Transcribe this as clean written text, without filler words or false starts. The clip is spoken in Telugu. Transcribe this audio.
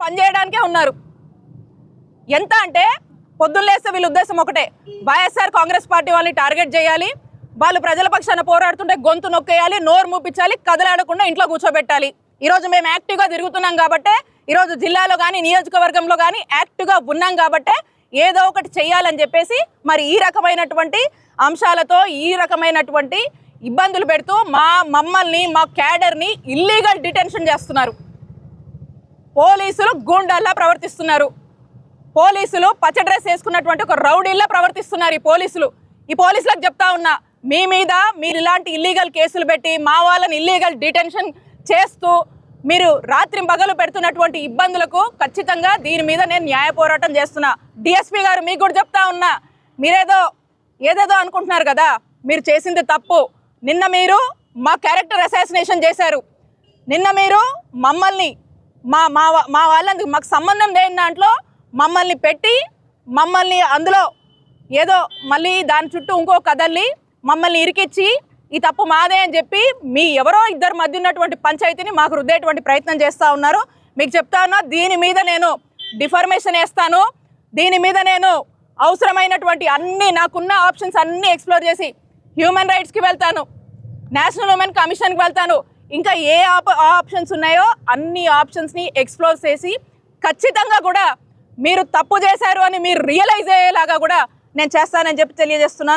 పనిచేయడానికే ఉన్నారు. ఎంత అంటే పొద్దున్నేస్తే వీళ్ళ ఉద్దేశం ఒకటే, వైఎస్ఆర్ కాంగ్రెస్ పార్టీ వాళ్ళని టార్గెట్ చేయాలి, వాళ్ళు ప్రజల పక్షాన పోరాడుతుంటే గొంతు నొక్కేయాలి, నోరు మూపించాలి, కదలాడకుండా ఇంట్లో కూర్చోబెట్టాలి. ఈరోజు మేము యాక్టివ్గా తిరుగుతున్నాం కాబట్టే, ఈరోజు జిల్లాలో కానీ నియోజకవర్గంలో కానీ యాక్టివ్గా ఉన్నాం కాబట్టే ఏదో ఒకటి చెయ్యాలని చెప్పేసి మరి ఈ రకమైనటువంటి అంశాలతో ఈ రకమైనటువంటి ఇబ్బందులు పెడుతూ మమ్మల్ని మా క్యాడర్ని ఇల్లీగల్ డిటెన్షన్ చేస్తున్నారు. పోలీసులు గూండాల్లా ప్రవర్తిస్తున్నారు. పోలీసులు పచ్చ డ్రెస్ వేసుకున్నటువంటి ఒక రౌడీల్లా ప్రవర్తిస్తున్నారు. ఈ పోలీసులకు చెప్తా ఉన్నా, మీ మీద మీరు ఇలాంటి ఇల్లీగల్ కేసులు పెట్టి మా వాళ్ళని ఇల్లీగల్ డిటెన్షన్ చేస్తూ మీరు రాత్రి పగలు పెడుతున్నటువంటి ఇబ్బందులకు ఖచ్చితంగా దీని మీద నేను న్యాయ పోరాటం చేస్తున్నా. డిఎస్పీ గారు మీకు కూడా చెప్తా ఉన్నా, ఏదేదో అనుకుంటున్నారు కదా, మీరు చేసింది తప్పు. నిన్న మీరు మా క్యారెక్టర్ అసాసినేషన్ చేశారు. నిన్న మీరు మమ్మల్ని మా వాళ్ళని మాకు సంబంధం లేని దాంట్లో మమ్మల్ని పెట్టి మమ్మల్ని అందులో ఏదో మళ్ళీ దాని చుట్టూ ఇంకో కదల్లి మమ్మల్ని ఇరికిచ్చి ఈ తప్పు మాదే అని చెప్పి మీ ఎవరో ఇద్దరు మధ్య ఉన్నటువంటి పంచాయతీని మాకు రుద్దేటువంటి ప్రయత్నం చేస్తూ ఉన్నారు. మీకు చెప్తా ఉన్నా, దీని మీద నేను డిఫర్మేషన్ వేస్తాను. దీని మీద నేను అవసరమైనటువంటి నాకున్న ఆప్షన్స్ అన్నీ ఎక్స్ప్లోర్ చేసి హ్యూమన్ రైట్స్కి వెళ్తాను, నేషనల్ ఉమెన్ కమిషన్కి వెళ్తాను, ఇంకా ఏ ఆప్షన్స్ ఉన్నాయో అన్ని ఆప్షన్స్ని ఎక్స్ప్లోర్ చేసి ఖచ్చితంగా కూడా మీరు తప్పు చేశారు అని మీరు రియలైజ్ అయ్యేలాగా కూడా నేను చేస్తానని చెప్పి తెలియజేస్తున్నాను.